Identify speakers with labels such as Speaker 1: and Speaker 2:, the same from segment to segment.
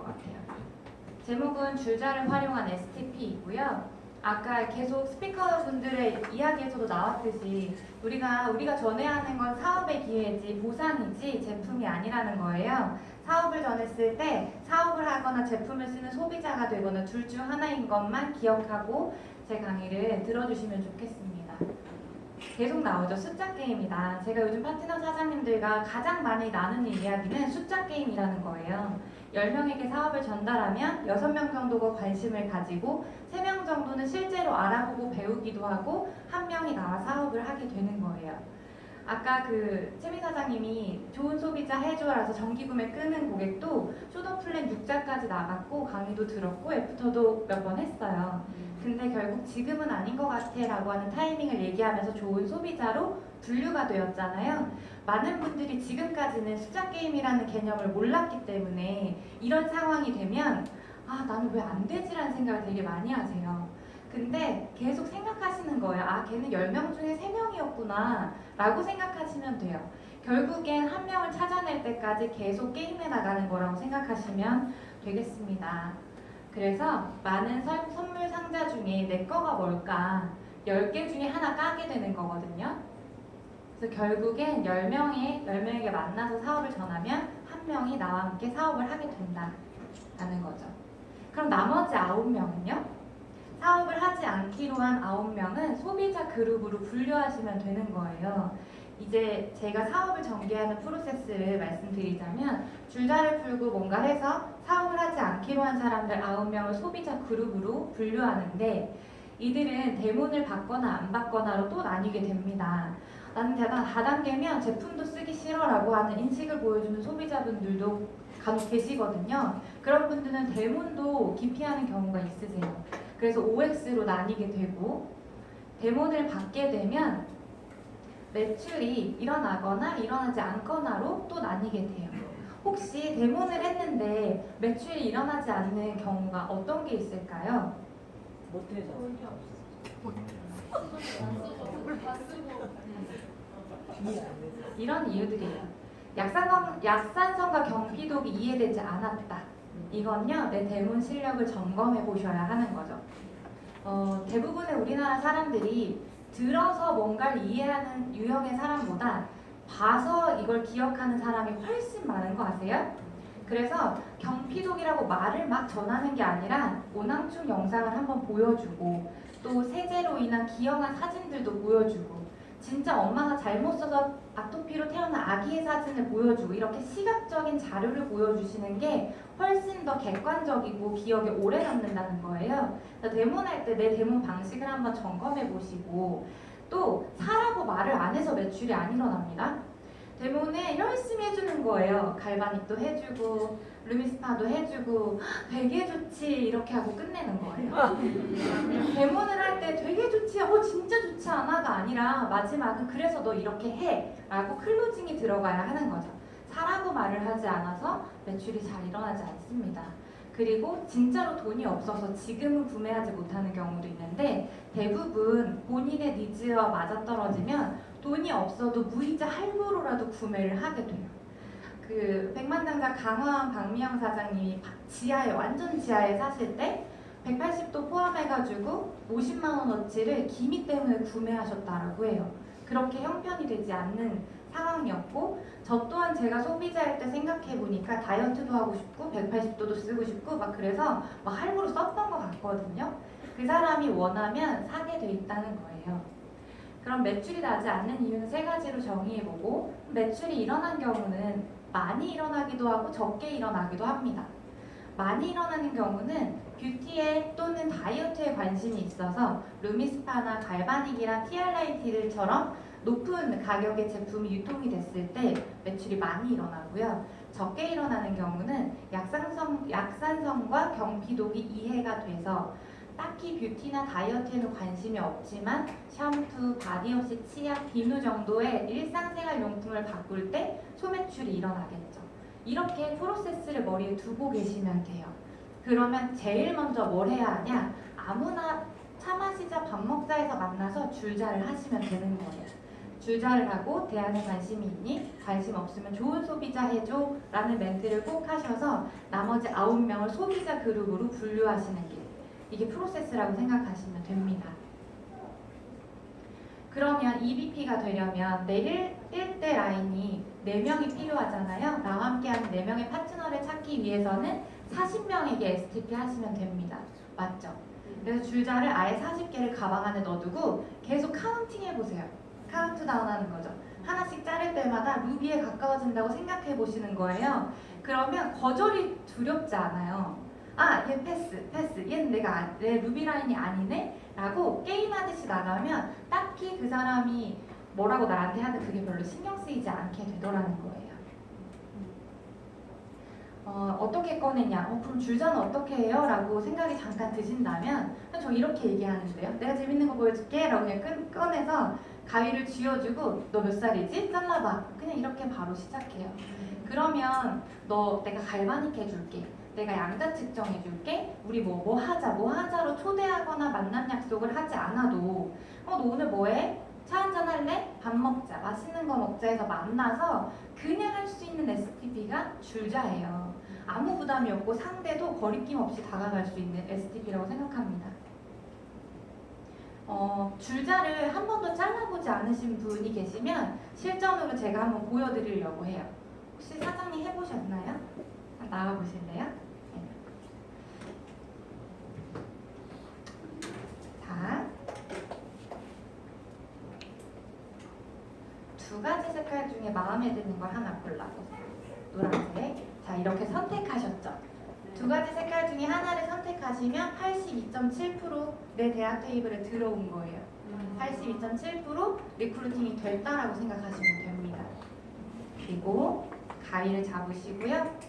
Speaker 1: 것 같아요. 제목은 줄자를 활용한 STP이고요. 아까 계속 스피커분들의 이야기에서도 나왔듯이 우리가 전해야 하는 건 사업의 기회지 보상이지 제품이 아니라는 거예요. 사업을 전했을 때 사업을 하거나 제품을 쓰는 소비자가 되거나 둘 중 하나인 것만 기억하고 제 강의를 들어주시면 좋겠습니다. 계속 나오죠. 숫자 게임이다. 제가 요즘 파트너 사장님들과 가장 많이 나누는 이야기는 숫자 게임이라는 거예요. 10명에게 사업을 전달하면 6명 정도가 관심을 가지고 3명 정도는 실제로 알아보고 배우기도 하고 1명이 나와 사업을 하게 되는 거예요. 아까 최미 사장님이 좋은 소비자 해줘라서 정기구매 끄는 고객도 쇼더플랜 6자까지 나갔고 강의도 들었고 애프터도 몇 번 했어요. 근데 결국 지금은 아닌 것 같아 라고 하는 타이밍을 얘기하면서 좋은 소비자로 분류가 되었잖아요. 많은 분들이 지금까지는 숫자 게임이라는 개념을 몰랐기 때문에 이런 상황이 되면 아 나는 왜 안 되지라는 생각을 되게 많이 하세요. 근데 계속 생각하시는 거예요. 아 걔는 10명 중에 3명이었구나 라고 생각하시면 돼요. 결국엔 1명을 찾아낼 때까지 계속 게임해 나가는 거라고 생각하시면 되겠습니다. 그래서 많은 선물 상자 중에 내 거가 뭘까 10개 중에 하나 까게 되는 거거든요. 그래서 결국엔 10명에게 만나서 사업을 전하면 1명이 나와 함께 사업을 하게 된다라는 거죠. 그럼 나머지 9명은요? 사업을 하지 않기로 한 9명은 소비자 그룹으로 분류하시면 되는 거예요. 이제 제가 사업을 전개하는 프로세스를 말씀드리자면 줄자를 풀고 뭔가 해서 사업을 하지 않기로 한 사람들 9명을 소비자 그룹으로 분류하는데 이들은 대문을 받거나 안 받거나로 또 나뉘게 됩니다. 나는 다단계면 제품도 쓰기 싫어라고 하는 인식을 보여주는 소비자분들도 간혹 계시거든요. 그런 분들은 대문도 기피하는 경우가 있으세요. 그래서 OX로 나뉘게 되고 대문을 받게 되면 매출이 일어나거나 일어나지 않거나로 또 나뉘게 돼요. 혹시 대문을 했는데 매출이 일어나지 않는 경우가 어떤 게 있을까요?
Speaker 2: 못해서
Speaker 1: 이런 이유들이에요. 약산성과 경피독이 이해되지 않았다. 이건요, 내 대문 실력을 점검해 보셔야 하는 거죠. 대부분의 우리나라 사람들이 들어서 뭔가를 이해하는 유형의 사람보다 봐서 이걸 기억하는 사람이 훨씬 많은 거 아세요? 그래서 경피독이라고 말을 막 전하는 게 아니라 오낭충 영상을 한번 보여주고 또 세제로 인한 기형한 사진들도 보여주고 진짜 엄마가 잘못 써서 아토피로 태어난 아기의 사진을 보여주고 이렇게 시각적인 자료를 보여주시는 게 훨씬 더 객관적이고 기억에 오래 남는다는 거예요. 대문할 때 내 대문 방식을 한번 점검해 보시고 또 사라고 말을 안 해서 매출이 안 일어납니다. 대문에 열심히 해주는 거예요. 갈바닉도 해주고 루미스파도 해주고 되게 좋지 이렇게 하고 끝내는 거예요. 대문을 할 때 되게 좋지 진짜 좋지 않아가 아니라 마지막은 그래서 너 이렇게 해 라고 클로징이 들어가야 하는 거죠. 사라고 말을 하지 않아서 매출이 잘 일어나지 않습니다. 그리고 진짜로 돈이 없어서 지금은 구매하지 못하는 경우도 있는데 대부분 본인의 니즈와 맞아떨어지면 돈이 없어도 무이자 할부로라도 구매를 하게 돼요. 백만장자 강화한 박미영 사장님이 완전 지하에 사실 때 180도 포함해가지고 50만 원어치를 기미 때문에 구매하셨다라고 해요. 그렇게 형편이 되지 않는 상황이었고 저 또한 제가 소비자일 때 생각해보니까 다이어트도 하고 싶고 180도도 쓰고 싶고 그래서 할부로 썼던 것 같거든요. 그 사람이 원하면 사게 돼 있다는 거예요. 그럼 매출이 나지 않는 이유는 3가지로 정의해보고 매출이 일어난 경우는 많이 일어나기도 하고 적게 일어나기도 합니다. 많이 일어나는 경우는 뷰티에 또는 다이어트에 관심이 있어서 루미스파나 갈바닉이랑 티알라이트처럼 높은 가격의 제품이 유통이 됐을 때 매출이 많이 일어나고요. 적게 일어나는 경우는 약산성과 경피독이 이해가 돼서 딱히 뷰티나 다이어트에는 관심이 없지만 샴푸, 바디워시, 치약, 비누 정도의 일상생활 용품을 바꿀 때 소매출이 일어나겠죠. 이렇게 프로세스를 머리에 두고 계시면 돼요. 그러면 제일 먼저 뭘 해야 하냐? 아무나 차 마시자 밥 먹자 해서 만나서 줄자를 하시면 되는 거예요. 줄자를 하고 대안에 관심이 있니? 관심 없으면 좋은 소비자 해줘 라는 멘트를 꼭 하셔서 나머지 9명을 소비자 그룹으로 분류하시는 게 이게 프로세스라고 생각하시면 됩니다. 그러면 EBP가 되려면 내 1대 라인이 4명이 필요하잖아요. 나와 함께하는 4명의 파트너를 찾기 위해서는 40명에게 STP 하시면 됩니다. 맞죠? 그래서 줄자를 아예 40개를 가방 안에 넣어두고 계속 카운팅 해보세요. 카운트다운 하는 거죠. 하나씩 자를 때마다 루비에 가까워진다고 생각해 보시는 거예요. 그러면 거절이 두렵지 않아요. 아, 얘 패스. 얘는 내 루비 라인이 아니네? 라고 게임하듯이 나가면 딱히 그 사람이 뭐라고 나한테 하든 그게 별로 신경 쓰이지 않게 되더라는 거예요. 어떻게 꺼내냐? 그럼 줄자는 어떻게 해요? 라고 생각이 잠깐 드신다면 저 이렇게 얘기하는데요. 내가 재밌는 거 보여줄게 라고 그냥 꺼내서 가위를 쥐어주고 너 몇 살이지? 잘라봐. 그냥 이렇게 바로 시작해요. 그러면 내가 갈바닉 해줄게. 내가 양자 측정해줄게. 우리 뭐 하자로 초대하거나 만남 약속을 하지 않아도 너 오늘 뭐해? 차 한잔 할래? 밥 먹자. 맛있는 거 먹자 해서 만나서 그냥 할 수 있는 STP가 줄자예요. 아무 부담이 없고 상대도 거리낌 없이 다가갈 수 있는 STP라고 생각합니다. 줄자를 한 번도 잘라보지 않으신 분이 계시면 실전으로 제가 한번 보여드리려고 해요. 혹시 사장님 해보셨나요? 나와보실래요? 네. 자, 2가지 색깔 중에 마음에 드는 걸 하나 골라보세요. 노란색. 자, 이렇게 선택하셨죠? 2가지 색깔 중에 하나를 선택하시면 82.7% 대학 테이블에 들어온 거예요. 82.7% 리크루팅이 됐다라고 생각하시면 됩니다. 그리고 가위를 잡으시고요.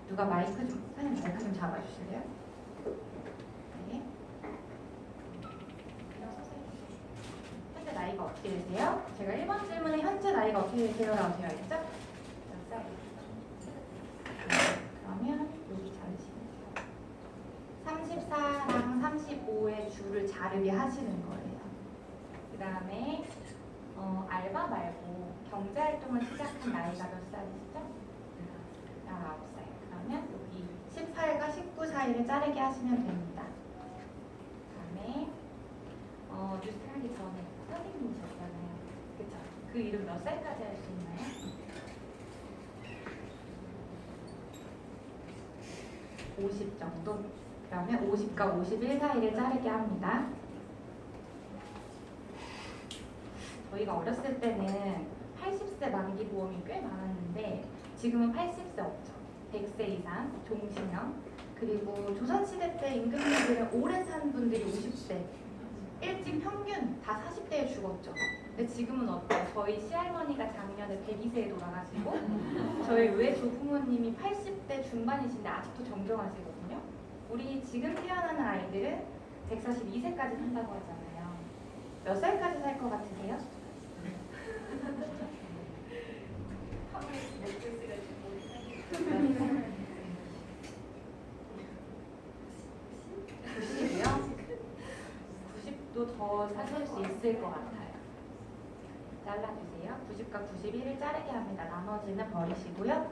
Speaker 1: 누가 사장님 마이크 좀 잡아주실래요? 네. 현재 나이가 어떻게 되세요? 제가 1번 질문에 현재 나이가 어떻게 되세요? 라고 되어 있죠? 그러면 여기 자르시면 34랑 35의 줄을 자르게 하시는 거예요. 그 다음에 알바 말고 경제활동을 시작한 나이가 몇 살이시죠? 19살. 그러면 여기 18과 19 사이를 자르게 하시면 됩니다. 그 다음에 뉴스 하기 전에 선생님이셨잖아요. 그쵸? 그 이름 몇 살까지 할 수 있나요? 50 정도? 그러면 50과 51 사이를 자르게 합니다. 저희가 어렸을 때는 80세 만기 보험이 꽤 많았는데 지금은 80세 없죠. 100세 이상, 종신형. 그리고 조선시대 때 임금님들은 오래 산 분들이 50세. 일찍 평균 다 40대에 죽었죠. 근데 지금은 어때요? 저희 시할머니가 작년에 102세에 돌아가시고 저희 외조부모님이 80대 중반이신데 아직도 정정하시거든요. 우리 지금 태어나는 아이들은 142세까지 산다고 하잖아요. 몇 살까지 살 것 같으세요? 더 사실 수 있을 것 같아요. 잘라주세요. 90과 91을 자르게 합니다. 나머지는 버리시고요.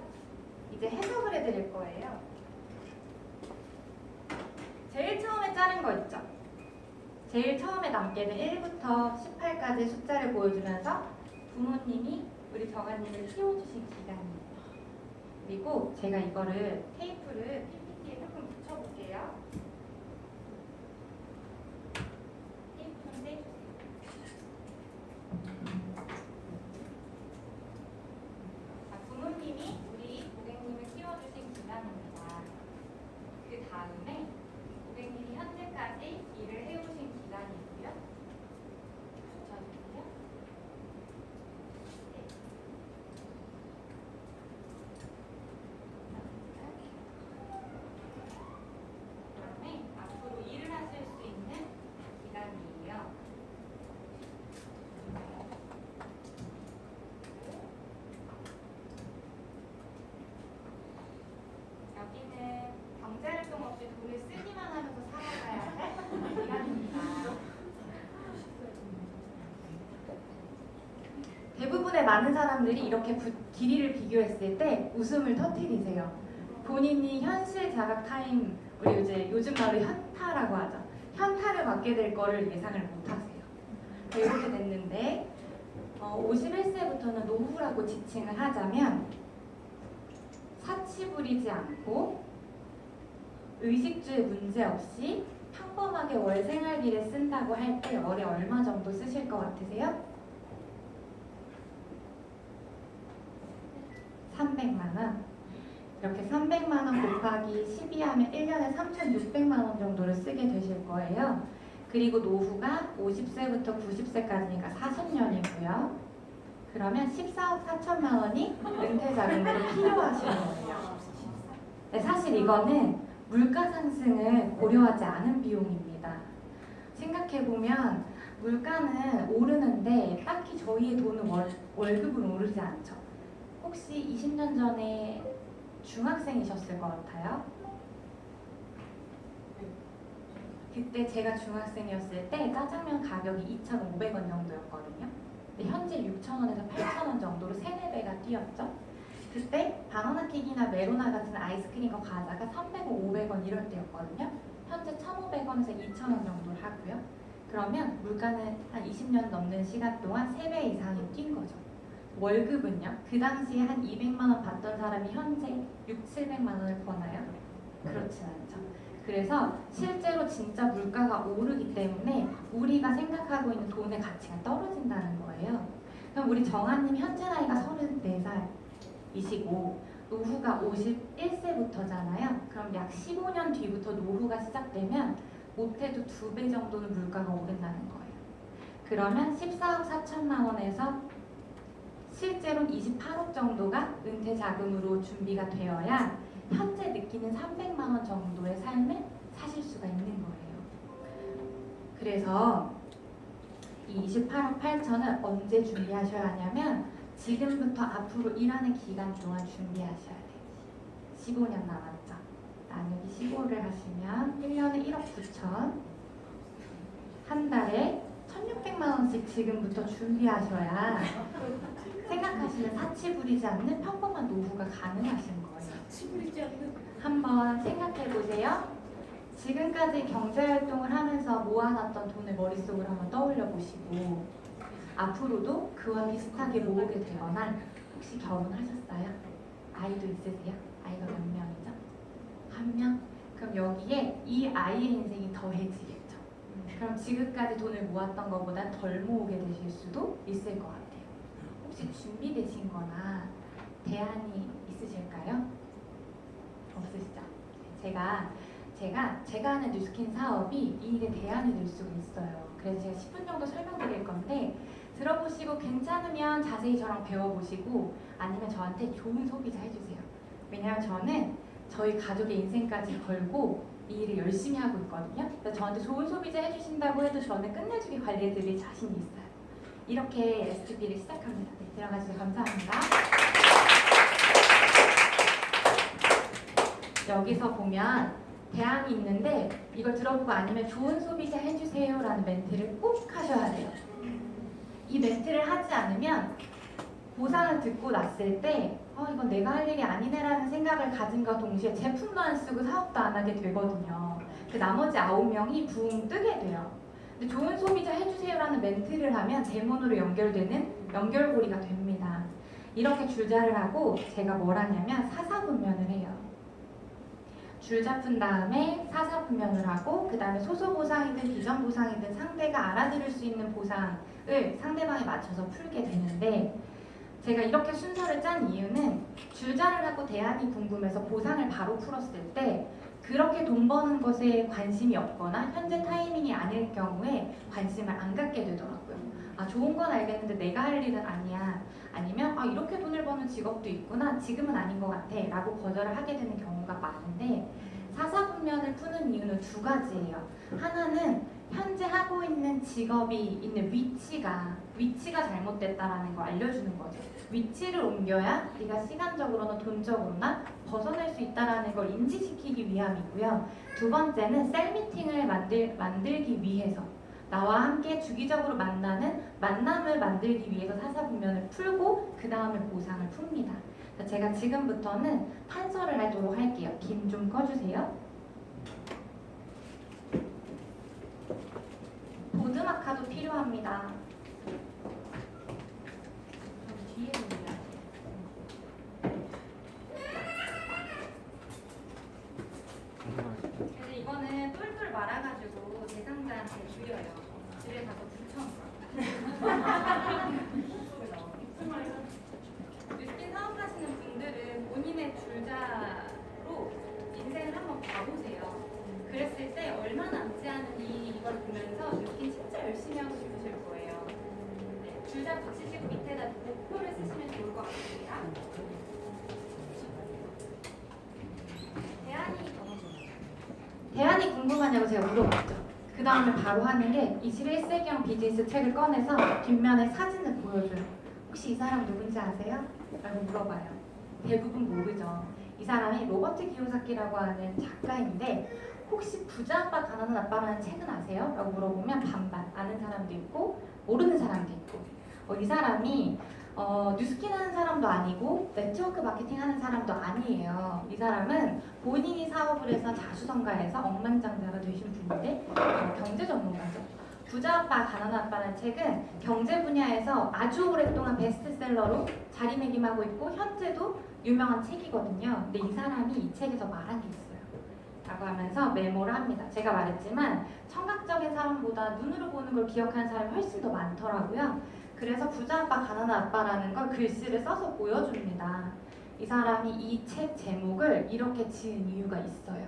Speaker 1: 이제 해석을 해드릴 거예요. 제일 처음에 자른 거 있죠? 제일 처음에 남게는 1부터 18까지 숫자를 보여주면서 부모님이 우리 정아님을 키워주신 기간이에요. 그리고 제가 이거를 테이프를 PPT에 조금 붙여볼게요. 부모님이 우리 고객님을 키워주신 기간입니다. 그 다음에 고객님이 현재까지 일을 해오신 기간이고요. 붙여주세요. 네. 그다음에 앞으로 일을 하실 수 있는 기간이에요. 여기는 경제활동 없이 돈을 쓰기만 하면서 살아가야 할 기간입니다. 많은 사람들이 이렇게 길이를 비교했을 때 웃음을 터뜨리세요. 본인이 현실 자각 타임, 우리 이제 요즘 말로 현타라고 하죠. 현타를 받게 될 거를 예상을 못 하세요. 이렇게 됐는데 51세부터는 노후라고 지칭을 하자면 사치 부리지 않고 의식주에 문제 없이 평범하게 월 생활비를 쓴다고 할 때 월에 얼마 정도 쓰실 것 같으세요? 300만 원. 이렇게 300만 원 곱하기 12 하면 1년에 3,600만 원 정도를 쓰게 되실 거예요. 그리고 노후가 50세부터 90세까지니까 40년이고요. 그러면 14억 4천만 원이 은퇴 자금으로 필요하신 거예요. 네, 사실 이거는 물가 상승을 고려하지 않은 비용입니다. 생각해보면 물가는 오르는데 딱히 저희의 돈은 월급은 오르지 않죠. 혹시 20년 전에 중학생이셨을 것 같아요? 그때 제가 중학생이었을 때 짜장면 가격이 2,500원 정도였거든요. 근데 현재 6,000원에서 8,000원 정도로 3, 4배가 뛰었죠. 그때 바나나 킥이나 메로나 같은 아이스크림과 과자가 300원, 500원 이럴 때였거든요. 현재 1,500원에서 2,000원 정도를 하고요. 그러면 물가는 한 20년 넘는 시간 동안 3배 이상이 뛴 거죠. 월급은요? 그 당시에 한 200만 원 받던 사람이 현재 6, 700만 원을 버나요? 그렇진 않죠. 그래서 실제로 진짜 물가가 오르기 때문에 우리가 생각하고 있는 돈의 가치가 떨어진다는 거예요. 그럼 우리 정아님 현재 나이가 34살이시고 노후가 51세부터잖아요. 그럼 약 15년 뒤부터 노후가 시작되면 못해도 2배 정도는 물가가 오른다는 거예요. 그러면 14억 4천만 원에서 실제로 28억 정도가 은퇴 자금으로 준비가 되어야 현재 느끼는 300만 원 정도의 삶을 사실 수가 있는 거예요. 그래서 이 28억 8천을 언제 준비하셔야 하냐면 지금부터 앞으로 일하는 기간 동안 준비하셔야 돼요. 15년 남았죠. 나누기 15를 하시면 1년에 1억 9천, 한 달에 1,600만 원씩 지금부터 준비하셔야 생각하시는 사치 부리지 않는 평범한 노후가 가능하신 거예요. 한번 생각해 보세요. 지금까지 경제활동을 하면서 모아놨던 돈을 머릿속으로 한번 떠올려 보시고 앞으로도 그와 비슷하게 모으게 되거나 혹시 결혼하셨어요? 아이도 있으세요? 아이가 몇 명이죠? 1명? 그럼 여기에 이 아이의 인생이 더해지겠죠. 그럼 지금까지 돈을 모았던 것보다 덜 모으게 되실 수도 있을 것 같아요. 혹시 준비되신 거나 대안이 있으실까요? 없으시죠? 제가 하는 뉴스킨 사업이 이 일에 대안이 될 수가 있어요. 그래서 제가 10분 정도 설명드릴 건데 들어보시고 괜찮으면 자세히 저랑 배워보시고 아니면 저한테 좋은 소비자 해주세요. 왜냐하면 저는 저희 가족의 인생까지 걸고 이 일을 열심히 하고 있거든요. 그래서 저한테 좋은 소비자 해주신다고 해도 저는 끝내주기 관리해드릴 자신이 있어요. 이렇게 STP를 시작합니다. 네, 들어가주셔서 감사합니다. 여기서 보면 대안이 있는데 이걸 들어보고 아니면 좋은 소비자 해주세요 라는 멘트를 꼭 하셔야 돼요. 이 멘트를 하지 않으면 보상을 듣고 났을 때 이건 내가 할 일이 아니네 라는 생각을 가진과 동시에 제품도 안 쓰고 사업도 안 하게 되거든요. 그 나머지 9명이 붕 뜨게 돼요. 근데 좋은 소비자 해주세요 라는 멘트를 하면 대문으로 연결되는 연결고리가 됩니다. 이렇게 줄자를 하고 제가 뭘 하냐면 사사분면을 해요. 줄자 푼 다음에 사사분면을 하고 그 다음에 소소보상이든 비전보상이든 상대가 알아들을 수 있는 보상을 상대방에 맞춰서 풀게 되는데 제가 이렇게 순서를 짠 이유는 줄자를 하고 대안이 궁금해서 보상을 바로 풀었을 때 그렇게 돈 버는 것에 관심이 없거나 현재 타이밍이 아닐 경우에 관심을 안 갖게 되더라고요. 좋은 건 알겠는데 내가 할 일은 아니야. 아니면 이렇게 돈을 버는 직업도 있구나. 지금은 아닌 것 같아. 라고 거절을 하게 되는 경우가 많은데 사사분면을 푸는 이유는 2가지예요. 하나는 현재 하고 있는 직업이 있는 위치가 잘못됐다라는 걸 알려주는 거죠. 위치를 옮겨야 네가 시간적으로나 돈적으로나 벗어날 수 있다라는 걸 인지시키기 위함이고요. 2번째는 셀 미팅을 만들기 위해서 나와 함께 주기적으로 만나는 만남을 만들기 위해서 사사분면을 풀고 그 다음에 보상을 풉니다. 제가 지금부터는 판서를 하도록 할게요. 김 좀 꺼주세요. 보드마카도 필요합니다. 뒤에 놓으세요. 그래서 이거는 똘똘 말아가지고 대상자한테 드려요. 집에 가서 붙여놓어요. 뉴스킨 사업하시는 분들은 본인의 줄자로 인생을 한번 봐보세요. 그랬을 때 얼마 남지 않은 이걸 보면서 뉴스킨 진짜 열심히 하고 싶으실 거예요. 네, 줄자 붙이시고 밑에다 목표를 쓰시면 좋을 것 같습니다. 대안이 궁금하냐고 제가 물어봤죠. 그 다음에 바로 하는 게 21세기형 비즈니스 책을 꺼내서 뒷면에 사진을 보여줘요. 혹시 이 사람 누군지 아세요? 라고 물어봐요. 대부분 모르죠. 이 사람이 로버트 기요사키라고 하는 작가인데 혹시 부자 아빠 가난한 아빠라는 책은 아세요? 라고 물어보면 반반 아는 사람도 있고 모르는 사람도 있고 이 사람이 뉴스킨 하는 사람도 아니고 네트워크 마케팅 하는 사람도 아니에요. 이 사람은 본인이 사업을 해서 자수성가해서 억만장자가 되신 분인데 경제 전문가죠. 부자 아빠 가난한 아빠라는 책은 경제 분야에서 아주 오랫동안 베스트셀러로 자리매김하고 있고 현재도 유명한 책이거든요. 근데 이 사람이 이 책에서 말한 게 있어요. 라고 하면서 메모를 합니다. 제가 말했지만 청각적인 사람보다 눈으로 보는 걸 기억하는 사람이 훨씬 더 많더라고요. 그래서 부자 아빠 가난한 아빠라는 걸 글씨를 써서 보여줍니다. 이 사람이 이 책 제목을 이렇게 지은 이유가 있어요.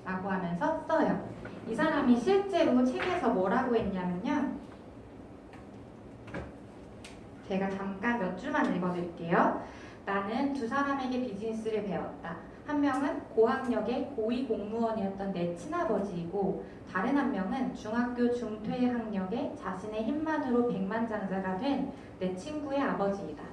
Speaker 1: 라고 하면서 써요. 이 사람이 실제로 책에서 뭐라고 했냐면요. 제가 잠깐 몇 줄만 읽어드릴게요. 나는 두 사람에게 비즈니스를 배웠다. 한 명은 고학력의 고위 공무원이었던 내 친아버지이고 다른 한 명은 중학교 중퇴 학력에 자신의 힘만으로 백만장자가 된 내 친구의 아버지이다.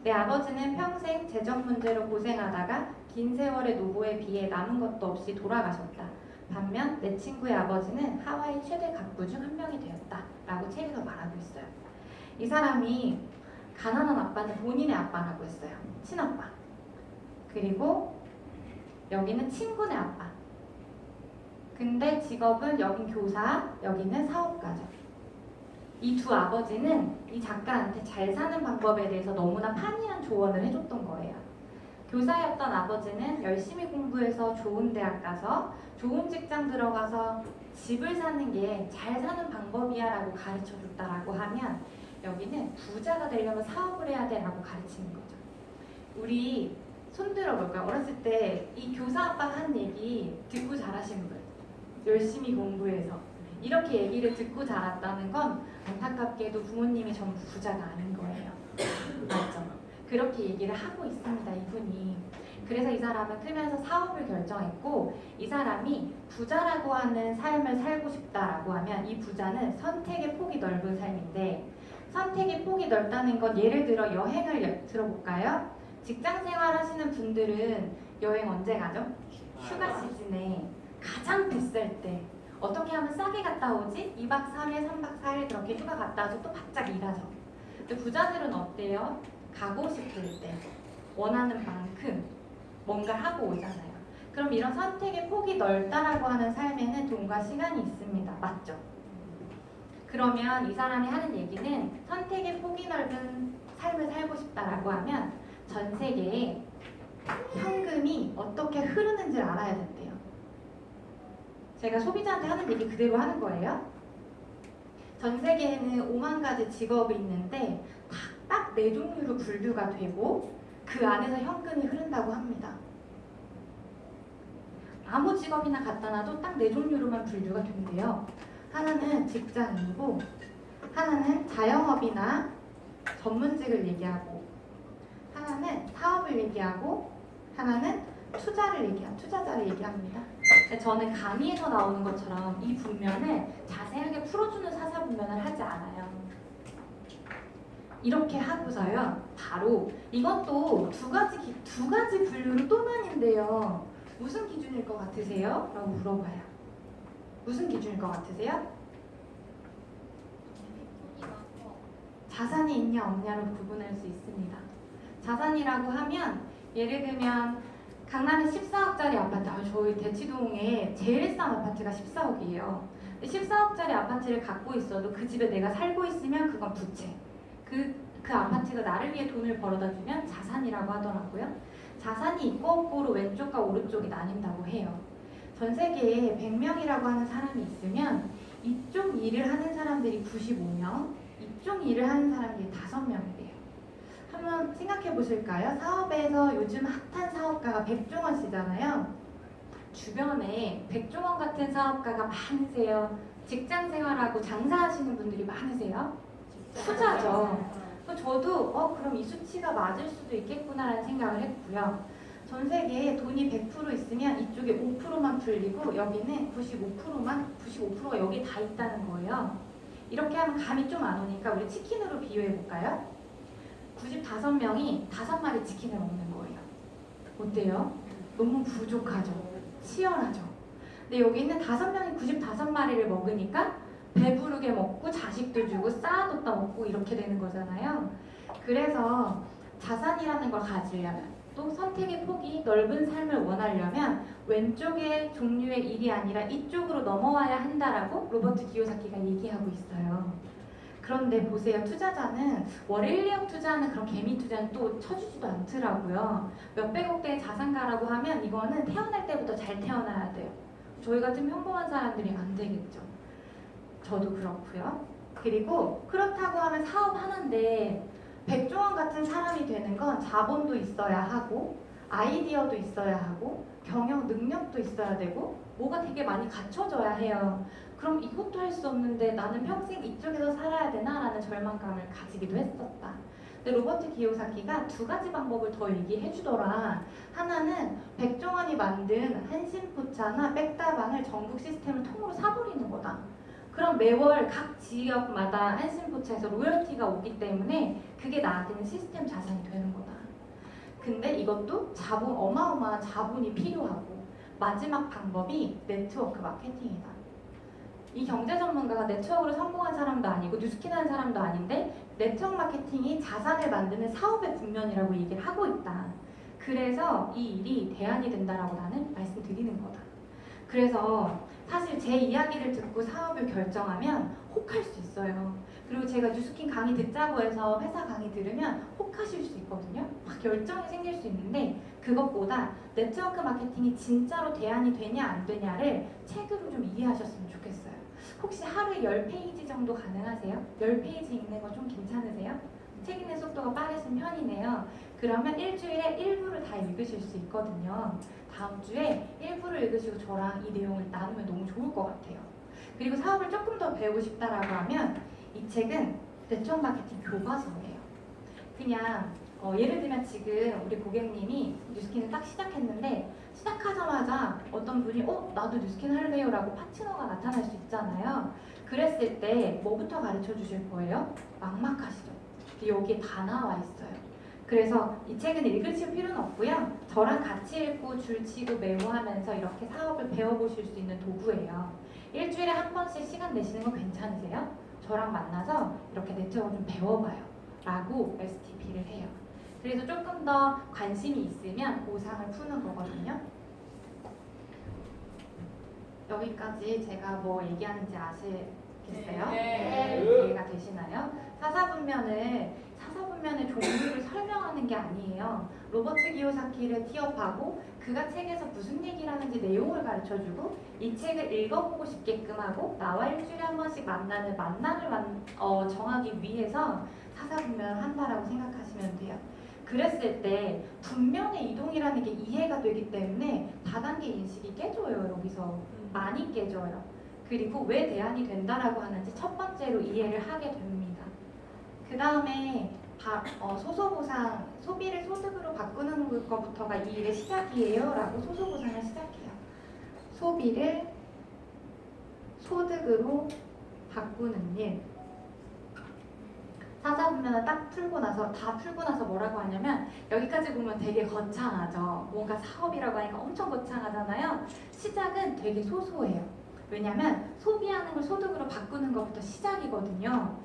Speaker 1: 내 아버지는 평생 재정 문제로 고생하다가 긴 세월의 노고에 비해 남은 것도 없이 돌아가셨다. 반면 내 친구의 아버지는 하와이 최대 갑부 중 한 명이 되었다. 라고 책에서 말하고 있어요. 이 사람이 가난한 아빠는 본인의 아빠라고 했어요. 친아빠. 그리고 여기는 친구네 아빠. 근데 직업은 여긴 교사, 여기는 사업가죠. 이 두 아버지는 이 작가한테 잘 사는 방법에 대해서 너무나 판이한 조언을 해줬던 거예요. 교사였던 아버지는 열심히 공부해서 좋은 대학 가서 좋은 직장 들어가서 집을 사는 게 잘 사는 방법이야 라고 가르쳐줬다라고 하면 여기는 부자가 되려면 사업을 해야 돼 라고 가르치는 거죠. 우리 손들어 볼까요? 어렸을 때 이 교사 아빠가 하는 얘기 듣고 자라신 분, 열심히 공부해서 이렇게 얘기를 듣고 자랐다는 건 안타깝게도 부모님이 전부 부자가 아닌 거예요. 맞죠? 그렇게 얘기를 하고 있습니다, 이분이. 그래서 이 사람은 크면서 사업을 결정했고 이 사람이 부자라고 하는 삶을 살고 싶다라고 하면 이 부자는 선택의 폭이 넓은 삶인데 선택의 폭이 넓다는 건 예를 들어 여행을 들어볼까요? 직장 생활 하시는 분들은 여행 언제 가죠? 휴가 시즌에 가장 비쌀 때 어떻게 하면 싸게 갔다 오지? 2박 3일, 3박 4일 그렇게 휴가 갔다 와서 또 바짝 일하죠. 근데 부자들은 어때요? 가고 싶을 때 원하는 만큼 뭔가 하고 오잖아요. 그럼 이런 선택의 폭이 넓다라고 하는 삶에는 돈과 시간이 있습니다. 맞죠? 그러면 이 사람이 하는 얘기는 선택의 폭이 넓은 삶을 살고 싶다라고 하면 전 세계에 현금이 어떻게 흐르는지를 알아야 된대요. 제가 소비자한테 하는 얘기 그대로 하는 거예요. 전 세계에는 5만 가지 직업이 있는데 딱 4종류로 분류가 되고 그 안에서 현금이 흐른다고 합니다. 아무 직업이나 갖다 놔도 딱 4종류로만 분류가 된대요. 하나는 직장인이고 하나는 자영업이나 전문직을 얘기하고 하나는 사업을 얘기하고 하나는 투자자를 얘기합니다. 저는 강의에서 나오는 것처럼 이 분면을 자세하게 풀어주는 사사분면을 하지 않아요. 이렇게 하고서요. 바로 이것도 두 가지 분류로 또 나뉜대요. 무슨 기준일 것 같으세요? 라고 물어봐요. 무슨 기준일 것 같으세요? 자산이 있냐 없냐로 구분할 수 있습니다. 자산이라고 하면 예를 들면 강남에 14억짜리 아파트, 저희 대치동에 제일 싼 아파트가 14억이에요. 14억짜리 아파트를 갖고 있어도 그 집에 내가 살고 있으면 그건 부채. 그 아파트가 나를 위해 돈을 벌어다 주면 자산이라고 하더라고요. 자산이 있고 없고로 왼쪽과 오른쪽이 나뉜다고 해요. 전 세계에 100명이라고 하는 사람이 있으면 이쪽 일을 하는 사람들이 95명, 이쪽 일을 하는 사람들이 5명이래요. 한번 생각해 보실까요? 사업에서 요즘 핫한 사업가가 백종원 씨잖아요. 주변에 백종원 같은 사업가가 많으세요? 직장 생활하고 장사하시는 분들이 많으세요? 투자죠. 저도 그럼 이 수치가 맞을 수도 있겠구나라는 생각을 했고요. 전 세계에 돈이 100% 있으면 이쪽에 5%만 풀리고 여기는 95%가 여기 다 있다는 거예요. 이렇게 하면 감이 좀 안 오니까 우리 치킨으로 비유해 볼까요? 95명이 5마리 치킨을 먹는 거예요. 어때요? 너무 부족하죠? 치열하죠? 근데 여기는 5명이 95마리를 먹으니까 배부르게 먹고 자식도 주고 쌓아뒀다 먹고 이렇게 되는 거잖아요. 그래서 자산이라는 걸 가지려면 또 선택의 폭이 넓은 삶을 원하려면 왼쪽의 종류의 일이 아니라 이쪽으로 넘어와야 한다라고 로버트 기요사키가 얘기하고 있어요. 그런데 보세요. 투자자는 월 1, 2억 투자하는 그런 개미 투자는 또 쳐주지도 않더라고요. 몇백억대의 자산가라고 하면 이거는 태어날 때부터 잘 태어나야 돼요. 저희 같은 평범한 사람들이 안 되겠죠. 저도 그렇고요. 그리고 그렇다고 하면 사업 하나인데 백종원 같은 사람이 되는 건 자본도 있어야 하고 아이디어도 있어야 하고 경영 능력도 있어야 되고 뭐가 되게 많이 갖춰져야 해요. 그럼 이것도 할 수 없는데 나는 평생 이쪽에서 살아야 되나? 라는 절망감을 가지기도 했었다. 근데 로버트 기요사키가 2가지 방법을 더 얘기해 주더라. 하나는 백종원이 만든 한신포차나 백다방을 전국 시스템을 통으로 사버리는 거다. 그럼 매월 각 지역마다 한신포차에서 로열티가 오기 때문에 그게 나한테는 시스템 자산이 되는 거다. 근데 이것도 어마어마한 자본이 필요하고 마지막 방법이 네트워크 마케팅이다. 이 경제 전문가가 네트워크로 성공한 사람도 아니고 뉴스킨 하는 사람도 아닌데 네트워크 마케팅이 자산을 만드는 사업의 국면이라고 얘기를 하고 있다. 그래서 이 일이 대안이 된다라고 나는 말씀드리는 거다. 그래서 사실 제 이야기를 듣고 사업을 결정하면 혹할 수 있어요. 그리고 제가 뉴스킨 강의 듣자고 해서 회사 강의 들으면 혹하실 수 있거든요. 막 열정이 생길 수 있는데 그것보다 네트워크 마케팅이 진짜로 대안이 되냐 안 되냐를 책으로 좀 이해하셨으면 좋겠어요. 혹시 하루에 10페이지 정도 가능하세요? 10페이지 읽는 거 좀 괜찮으세요? 책 읽는 속도가 빠르신 편이네요. 그러면 일주일에 일부를 다 읽으실 수 있거든요. 다음 주에 일부를 읽으시고 저랑 이 내용을 나누면 너무 좋을 것 같아요. 그리고 사업을 조금 더 배우고 싶다라고 하면 이 책은 네트워크 마케팅 교과서예요. 그냥 예를 들면 지금 우리 고객님이 뉴스킨을 딱 시작했는데 시작하자마자 어떤 분이 나도 뉴스킨 할래요 라고 파트너가 나타날 수 있잖아요. 그랬을 때 뭐부터 가르쳐 주실 거예요? 막막하시죠? 여기에 다 나와 있어요. 그래서 이 책은 읽으실 필요는 없고요. 저랑 같이 읽고 줄치고 메모하면서 이렇게 사업을 배워보실 수 있는 도구예요. 일주일에 한 번씩 시간 내시는 거 괜찮으세요? 저랑 만나서 이렇게 네트워크 좀 배워봐요 라고 STP를 해요. 그래서 조금 더 관심이 있으면 보상을 푸는 거거든요. 여기까지 제가 뭐 얘기하는지 아시겠어요? 네. 이해가 되시나요? 사사분면의 종류를 설명하는 게 아니에요. 로버트 기요사키를 티업하고 그가 책에서 무슨 얘기를 하는지 내용을 가르쳐주고 이 책을 읽어보고 싶게끔 하고 나와 일주일에 한 번씩 만남을 정하기 위해서 사사분면을 한다라고 생각하시면 돼요. 그랬을 때 분면의 이동이라는 게 이해가 되기 때문에 다단계 인식이 깨져요. 여기서 많이 깨져요. 그리고 왜 대안이 된다라고 하는지 첫 번째로 이해를 하게 됩니다. 그 다음에 소소보상, 소비를 소득으로 바꾸는 것부터가 이 일의 시작이에요 라고 소소보상을 시작해요. 소비를 소득으로 바꾸는 일. 사사분면을 다 풀고 나서 뭐라고 하냐면 여기까지 보면 되게 거창하죠. 뭔가 사업이라고 하니까 엄청 거창하잖아요. 시작은 되게 소소해요. 왜냐면 소비하는 걸 소득으로 바꾸는 것부터 시작이거든요.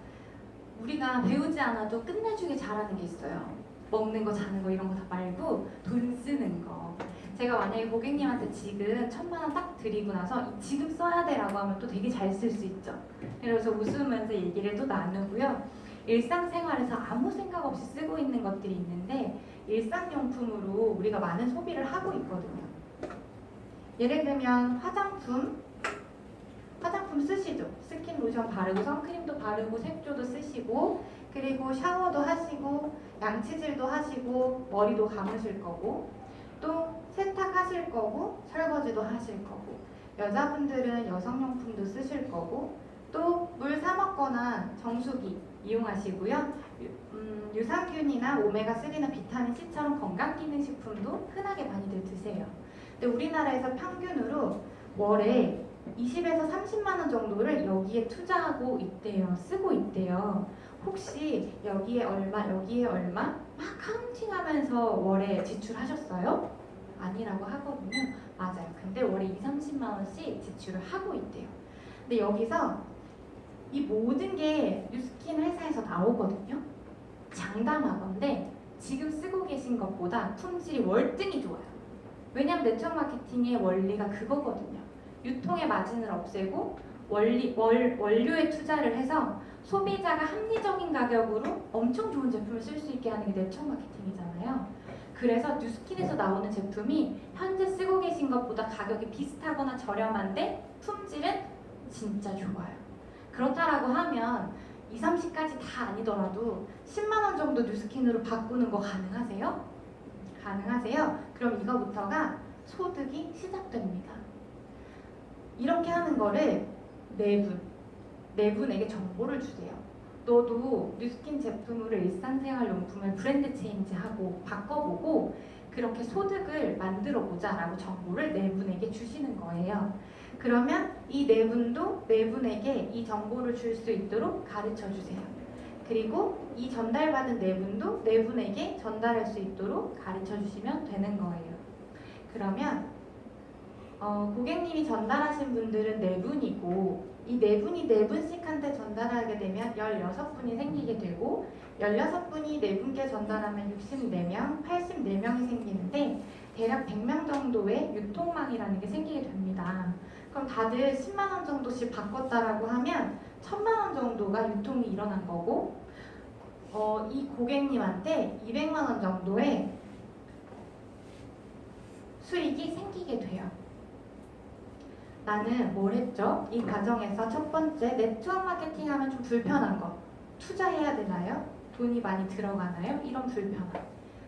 Speaker 1: 우리가 배우지 않아도 끝내주게 잘하는 게 있어요. 먹는 거, 자는 거 이런 거 다 말고 돈 쓰는 거. 제가 만약에 고객님한테 지금 1,000만 원 딱 드리고 나서 지금 써야 돼라고 하면 또 되게 잘 쓸 수 있죠. 그래서 웃으면서 얘기를 또 나누고요. 일상생활에서 아무 생각 없이 쓰고 있는 것들이 있는데 일상용품으로 우리가 많은 소비를 하고 있거든요. 예를 들면 화장품 쓰시죠. 스킨 로션 바르고 선크림도 바르고 색조도 쓰시고 그리고 샤워도 하시고 양치질도 하시고 머리도 감으실 거고 또 세탁하실 거고 설거지도 하실 거고 여자분들은 여성용품도 쓰실 거고 또 물 사 먹거나 정수기 이용하시고요. 유산균이나 오메가3나 비타민 C처럼 건강기능식품도 흔하게 많이들 드세요. 근데 우리나라에서 평균으로 월에 20에서 30만 원 정도를 여기에 투자하고 있대요. 쓰고 있대요. 혹시 여기에 얼마 막 카운팅하면서 월에 지출하셨어요? 아니라고 하거든요. 맞아요. 근데 월에 2, 30만 원씩 지출을 하고 있대요. 근데 여기서 이 모든 게 뉴스킨 회사에서 나오거든요. 장담하건데 지금 쓰고 계신 것보다 품질이 월등히 좋아요. 왜냐면 네트워크 마케팅의 원리가 그거거든요. 유통의 마진을 없애고 원료에 투자를 해서 소비자가 합리적인 가격으로 엄청 좋은 제품을 쓸 수 있게 하는 게 네트워크 마케팅이잖아요. 그래서 뉴스킨에서 나오는 제품이 현재 쓰고 계신 것보다 가격이 비슷하거나 저렴한데 품질은 진짜 좋아요. 그렇다라고 하면 2, 30까지 다 아니더라도 10만 원 정도 뉴스킨으로 바꾸는 거 가능하세요? 가능하세요? 그럼 이거부터가 소득이 시작됩니다. 이렇게 하는 거를 네 분에게 정보를 주세요. 너도 뉴스킨 제품으로 일상생활 용품을 브랜드 체인지하고 바꿔보고 그렇게 소득을 만들어 보자라고 정보를 네 분에게 주시는 거예요. 그러면 이 네 분도 네 분에게 이 정보를 줄 수 있도록 가르쳐 주세요. 그리고 이 전달받은 네 분도 네 분에게 전달할 수 있도록 가르쳐 주시면 되는 거예요. 그러면 고객님이 전달하신 분들은 네 분이고 이 네 분이 네 분씩한테 전달하게 되면 16분이 생기게 되고 16분이 네 분께 전달하면 64명, 84명이 생기는데 대략 100명 정도의 유통망이라는 게 생기게 됩니다. 그럼 다들 10만 원 정도씩 바꿨다라고 하면 1,000만 원 정도가 유통이 일어난 거고 이 고객님한테 200만 원 정도의 수익이 생기게 돼요. 나는 뭘 했죠? 이 과정에서 첫 번째, 네트워크 마케팅 하면 좀 불편한 거. 투자해야 되나요? 돈이 많이 들어가나요? 이런 불편함.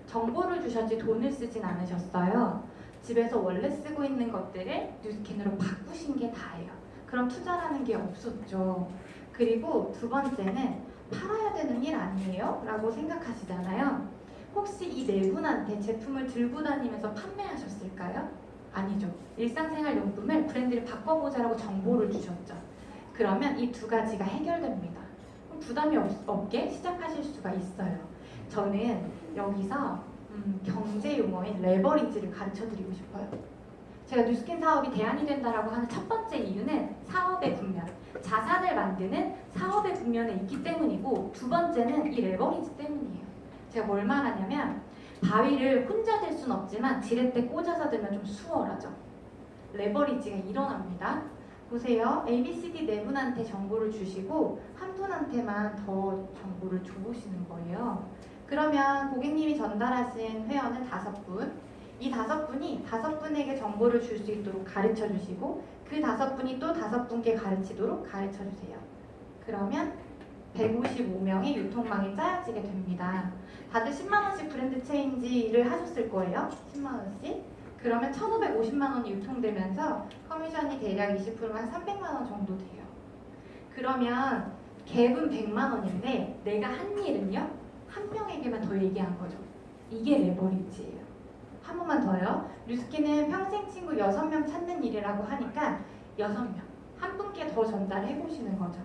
Speaker 1: 정보를 주셨지 돈을 쓰진 않으셨어요. 집에서 원래 쓰고 있는 것들을 뉴스킨으로 바꾸신 게 다예요. 그럼 투자라는 게 없었죠. 그리고 두 번째는 팔아야 되는 일 아니에요? 라고 생각하시잖아요. 혹시 이 네 분한테 제품을 들고 다니면서 판매하셨을까요? 아니죠. 일상생활 용품을 브랜드를 바꿔보자라고 정보를 주셨죠. 그러면 이 두 가지가 해결됩니다. 부담이 없게 시작하실 수가 있어요. 저는 여기서 경제 용어인 레버리지를 가르쳐드리고 싶어요. 제가 뉴스킨 사업이 대안이 된다라고 하는 첫 번째 이유는 사업의 국면, 자산을 만드는 사업의 국면에 있기 때문이고 두 번째는 이 레버리지 때문이에요. 제가 뭘 말하냐면 바위를 혼자 들 수는 없지만 지렛대 꽂아서 들면 좀 수월하죠. 레버리지가 일어납니다. 보세요. ABCD 네 분한테 정보를 주시고 한 분한테만 더 정보를 줘보시는 거예요. 그러면 고객님이 전달하신 회원은 5분. 이 5분이 5분에게 정보를 줄 수 있도록 가르쳐 주시고 그 5분이 또 5분께 가르치도록 가르쳐 주세요. 그러면 155명의 유통망이 짜여지게 됩니다. 다들 10만 원씩 브랜드 체인지를 하셨을 거예요. 10만 원씩. 그러면 1,550만 원이 유통되면서 커미션이 대략 20%한 300만 원 정도 돼요. 그러면 갭은 100만 원인데 내가 한 일은요? 한 명에게만 더 얘기한 거죠. 이게 레버리지예요. 한 번만 더요. 뉴스킨은 평생 친구 6명 찾는 일이라고 하니까 6명. 한 분께 더 전달해 보시는 거죠.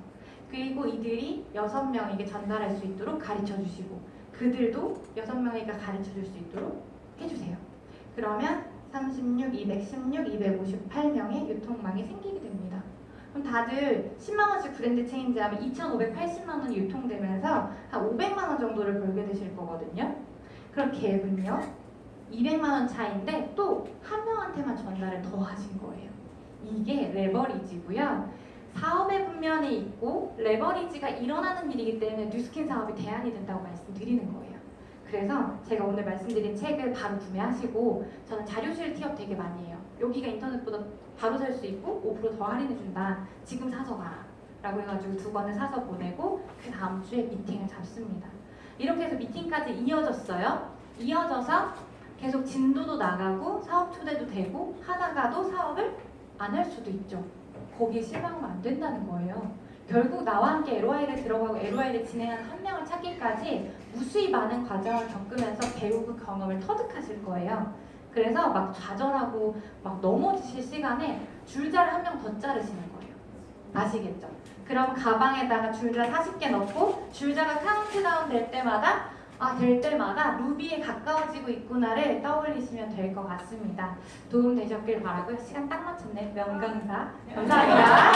Speaker 1: 그리고 이들이 6명에게 전달할 수 있도록 가르쳐 주시고 그들도 6명에게 가르쳐 줄 수 있도록 해주세요. 그러면 36, 216, 258명의 유통망이 생기게 됩니다. 그럼 다들 10만 원씩 브랜드 체인지하면 2,580만 원이 유통되면서 한 500만 원 정도를 벌게 되실 거거든요. 그럼 갭은요? 200만 원 차이인데 또 한 명한테만 전달을 더 하신 거예요. 이게 레버리지고요. 사업의 분면에 있고 레버리지가 일어나는 일이기 때문에 뉴스킨 사업이 대안이 된다고 말씀드리는 거예요. 그래서 제가 오늘 말씀드린 책을 바로 구매하시고 저는 자료실 티업 되게 많이 해요. 여기가 인터넷보다 바로 살 수 있고 5%더 할인해준다. 지금 사서 가. 라고 해가지고 2권을 사서 보내고 그 다음 주에 미팅을 잡습니다. 이렇게 해서 미팅까지 이어졌어요. 이어져서 계속 진도도 나가고 사업 초대도 되고 하다가도 사업을 안 할 수도 있죠. 거기에 실망하면 안 된다는 거예요. 결국 나와 함께 LOI를 들어가고 LOI를 진행하는 한 명을 찾기까지 무수히 많은 과정을 겪으면서 배우고 경험을 터득하실 거예요. 그래서 막 좌절하고 막 넘어지실 시간에 줄자를 한 명 더 자르시는 거예요. 아시겠죠? 그럼 가방에다가 줄자 40개 넣고 줄자가 카운트다운 될 때마다 루비에 가까워지고 있구나를 떠올리시면 될 것 같습니다. 도움 되셨길 바라고요. 시간 딱 맞췄네. 명강사. 감사합니다.